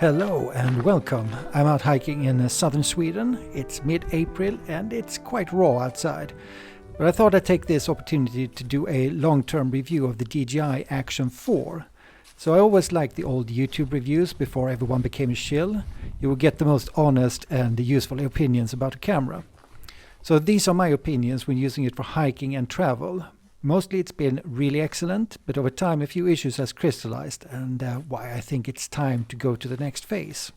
Hello and welcome. I'm out hiking in southern Sweden. It's mid-April and it's quite raw outside. But I thought I'd take this opportunity to do a long-term review of the DJI Action 4. So I always liked the old YouTube reviews before everyone became a shill. You will get the most honest and useful opinions about a camera. So these are my opinions when using it for hiking and travel. Mostly it's been really excellent, but over time a few issues has crystallized and why I think it's time to go to the next phase.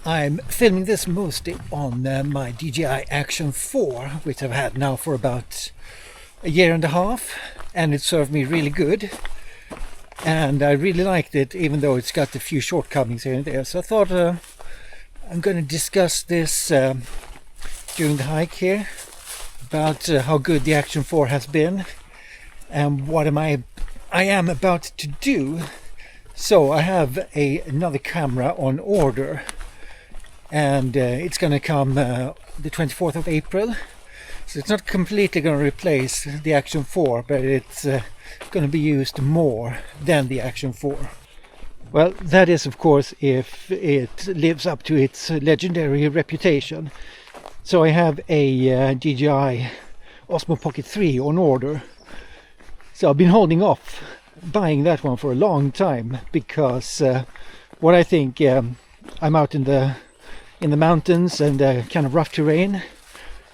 I'm filming this mostly on my DJI Action 4, which I've had now for about a year and a half, and it served me really good. And I really liked it, even though it's got a few shortcomings here and there. So I thought I'm going to discuss this during the hike here, about how good the Action 4 has been and what I am about to do. So I have another camera on order, and it's going to come the 24th of April. So it's not completely going to replace the Action 4, but it's going to be used more than the Action 4. Well, that is of course if it lives up to its legendary reputation. So I have a DJI Osmo Pocket 3 on order. So I've been holding off buying that one for a long time because what I think, I'm out in the mountains and kind of rough terrain,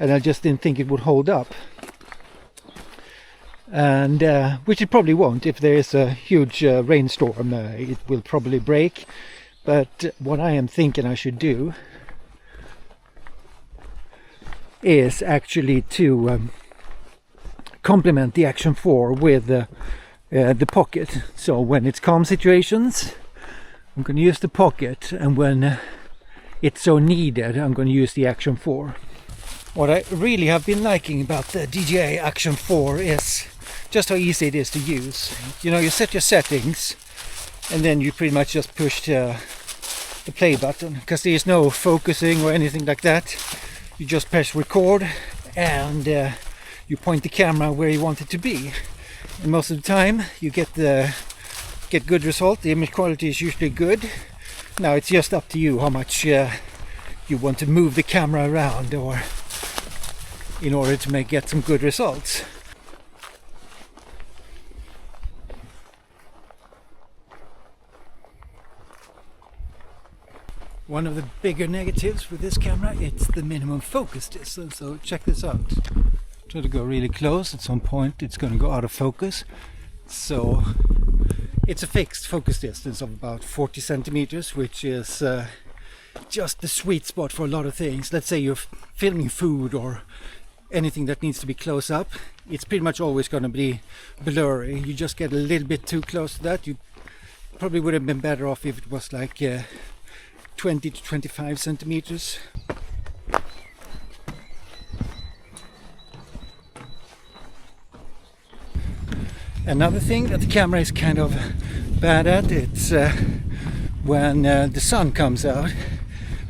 and I just didn't think it would hold up. And which it probably won't. If there is a huge rainstorm, it will probably break. But what I am thinking I should do is actually to complement the Action 4 with the Pocket. So when it's calm situations, I'm going to use the Pocket, and when it's so needed, I'm going to use the Action 4. What I really have been liking about the DJI Action 4 is just how easy it is to use. You know, you set your settings and then you pretty much just push the play button, because there is no focusing or anything like that. You just press record and you point the camera where you want it to be, and most of the time you get good result. The image quality is usually good. Now it's just up to you how much you want to move the camera around, or in order to get some good results. One of the bigger negatives with this camera, it's the minimum focus distance. So check this out. Try to go really close. At some point it's going to go out of focus. So it's a fixed focus distance of about 40 centimeters, which is just the sweet spot for a lot of things. Let's say you're filming food or anything that needs to be close up. It's pretty much always going to be blurry. You just get a little bit too close to that. You probably would have been better off if it was like 20 to 25 centimeters. Another thing that the camera is kind of bad at, it's when the sun comes out.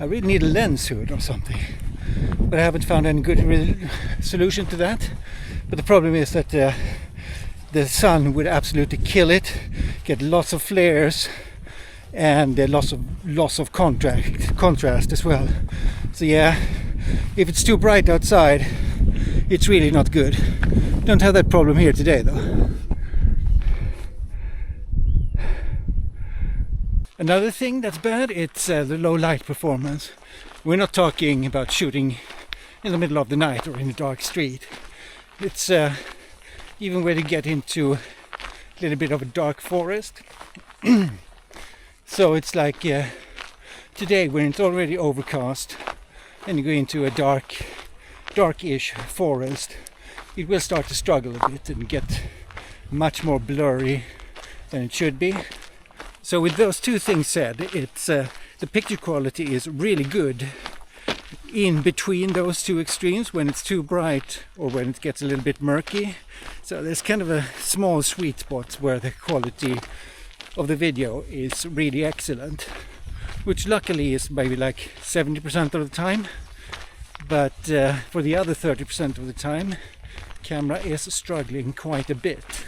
I really need a lens hood or something, but I haven't found any good solution to that. But the problem is that the sun would absolutely kill it, get lots of flares and loss of contrast as well. So yeah, if it's too bright outside, it's really not good. Don't have that problem here today though. Another thing that's bad, it's the low light performance. We're not talking about shooting in the middle of the night or in a dark street. It's even when you get into a little bit of a dark forest. So it's like today, when it's already overcast and you go into a darkish forest, it will start to struggle a bit and get much more blurry than it should be. So with those two things said, it's the picture quality is really good in between those two extremes, when it's too bright or when it gets a little bit murky. So there's kind of a small sweet spot where the quality of the video is really excellent, which luckily is maybe like 70% of the time. But for the other 30% of the time, camera is struggling quite a bit.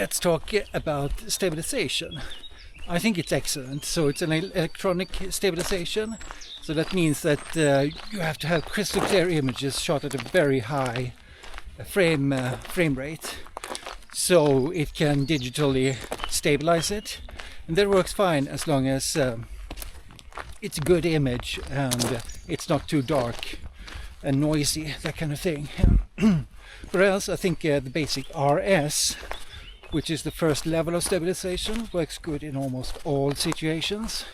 let's talk about stabilization. I think it's excellent. So it's an electronic stabilization. So that means that you have to have crystal clear images shot at a very high frame rate. So it can digitally stabilize it. And that works fine as long as it's a good image and it's not too dark and noisy, that kind of thing. But else, I think the basic RS, which is the first level of stabilization, works good in almost all situations.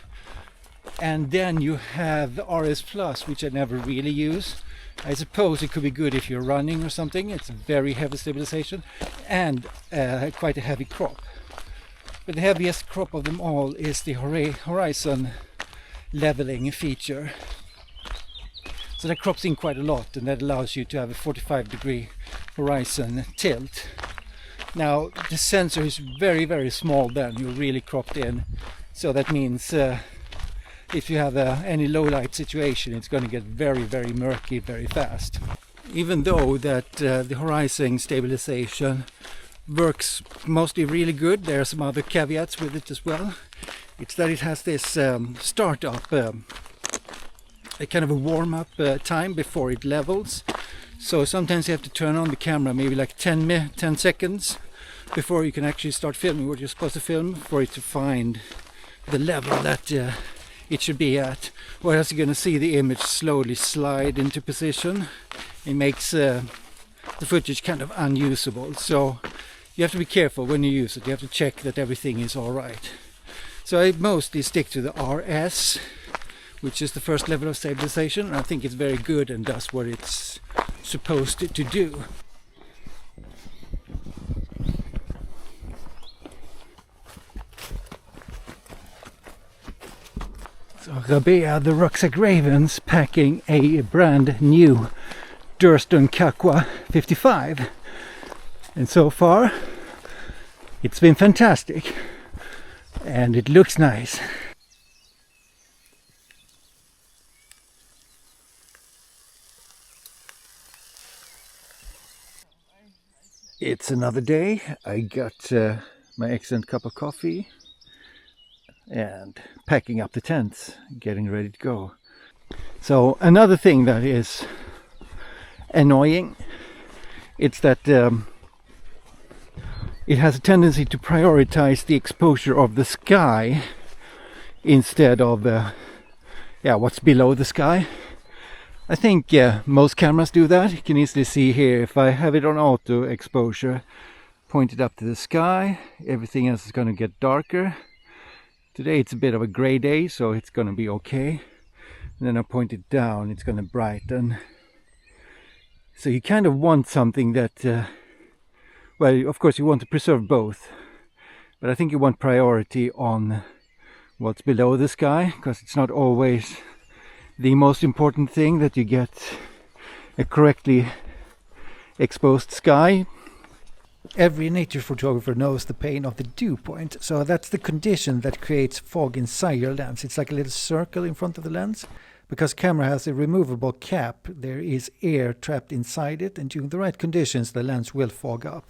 And then you have the RS Plus, which I never really use. I suppose it could be good if you're running or something. It's very heavy stabilization and quite a heavy crop. But the heaviest crop of them all is the horizon leveling feature. So that crops in quite a lot, and that allows you to have a 45-degree horizon tilt. Now the sensor is very, very small then, you're really cropped in. So that means if you have any low light situation, it's going to get very, very murky very fast. Even though that the horizon stabilization works mostly really good, there are some other caveats with it as well. It's that it has this startup, a kind of a warm-up time before it levels. So sometimes you have to turn on the camera maybe like 10 seconds before you can actually start filming what you're supposed to film, for it to find the level that it should be at, or else you're going to see the image slowly slide into position. It makes the footage kind of unusable. So you have to be careful when you use it. You have to check that everything is all right. So I mostly stick to the RS, which is the first level of stabilization, and I think it's very good and does what it's supposed to do. So Rabea, the Rucksack Ravens, packing a brand new Durston Kakwa 55, and so far it's been fantastic and it looks nice. It's another day. I got my excellent cup of coffee and packing up the tents, getting ready to go. So another thing that is annoying, it's that it has a tendency to prioritize the exposure of the sky instead of what's below the sky. I think most cameras do that. You can easily see here, if I have it on auto exposure, pointed up to the sky, everything else is going to get darker. Today it's a bit of a gray day, so it's going to be okay. And then I point it down, it's going to brighten. So you kind of want something that, well, of course you want to preserve both, but I think you want priority on what's below the sky, because it's not always the most important thing that you get a correctly exposed sky. Every nature photographer knows the pain of the dew point. So that's the condition that creates fog inside your lens. It's like a little circle in front of the lens. Because camera has a removable cap, there is air trapped inside it, and during the right conditions the lens will fog up.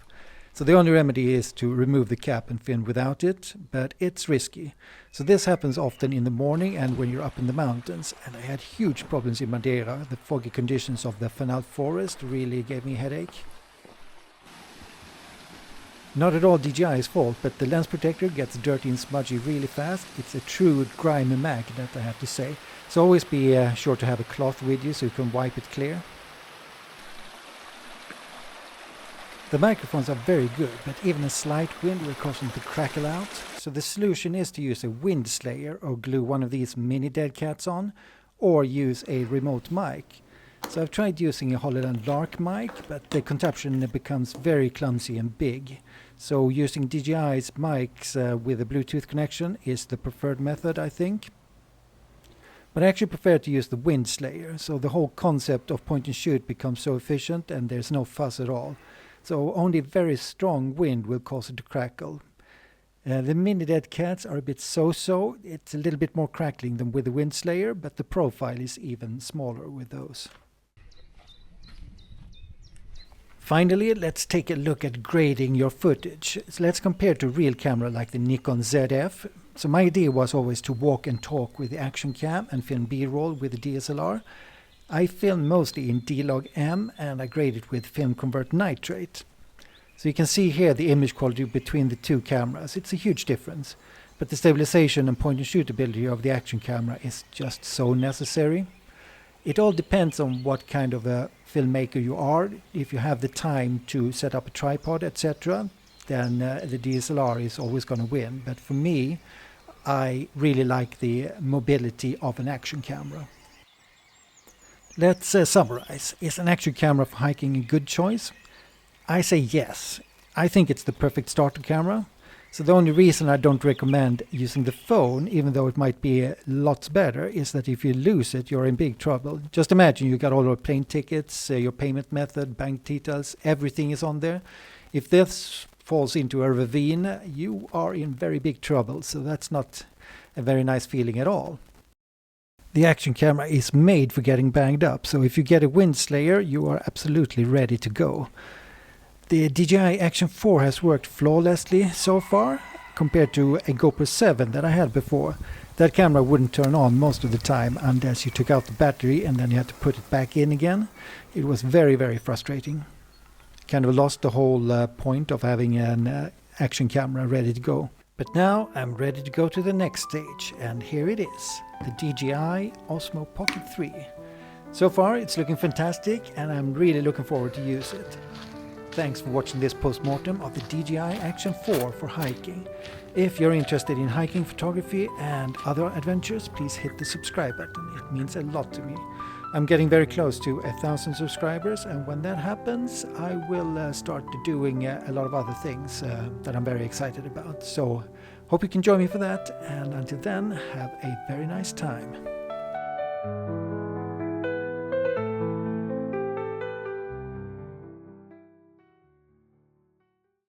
So the only remedy is to remove the cap and film without it, but it's risky. So this happens often in the morning and when you're up in the mountains. And I had huge problems in Madeira. The foggy conditions of the Fanal forest really gave me a headache. Not at all DJI's fault, but the lens protector gets dirty and smudgy really fast. It's a true grimy magnet, I have to say. So always be sure to have a cloth with you so you can wipe it clear. The microphones are very good, but even a slight wind will cause them to crackle out. So the solution is to use a wind slayer or glue one of these mini dead cats on, or use a remote mic. So I've tried using a Holland Lark mic, but the contraption becomes very clumsy and big. So using DJI's mics with a Bluetooth connection is the preferred method, I think. But I actually prefer to use the wind slayer, so the whole concept of point and shoot becomes so efficient and there's no fuss at all. So only very strong wind will cause it to crackle. The mini dead cats are a bit so-so. It's a little bit more crackling than with the wind slayer, but the profile is even smaller with those. Finally, let's take a look at grading your footage. So let's compare to a real camera like the Nikon ZF. So my idea was always to walk and talk with the action cam and film B-roll with the DSLR. I film mostly in D-Log-M and I grade it with Film Convert Nitrate. So you can see here the image quality between the two cameras. It's a huge difference. But the stabilization and point and shoot ability of the action camera is just so necessary. It all depends on what kind of a filmmaker you are. If you have the time to set up a tripod, etc., then the DSLR is always going to win. But for me, I really like the mobility of an action camera. Let's summarize. Is an action camera for hiking a good choice? I say yes. I think it's the perfect starter camera. So the only reason I don't recommend using the phone, even though it might be lots better, is that if you lose it, you're in big trouble. Just imagine you got all your plane tickets, your payment method, bank details, everything is on there. If this falls into a ravine, you are in very big trouble. So that's not a very nice feeling at all. The action camera is made for getting banged up. So if you get a wind slayer, you are absolutely ready to go. The DJI Action 4 has worked flawlessly so far compared to a GoPro 7 that I had before. That camera wouldn't turn on most of the time unless you took out the battery and then you had to put it back in again. It was very, very frustrating. Kind of lost the whole point of having an action camera ready to go. But now I'm ready to go to the next stage, and here it is, the DJI Osmo Pocket 3. So far it's looking fantastic and I'm really looking forward to use it. Thanks for watching this post-mortem of the DJI Action 4 for hiking. If you're interested in hiking photography and other adventures, please hit the subscribe button. It means a lot to me. I'm getting very close to 1,000 subscribers, and when that happens, I will start doing a lot of other things that I'm very excited about. So hope you can join me for that, and until then, have a very nice time.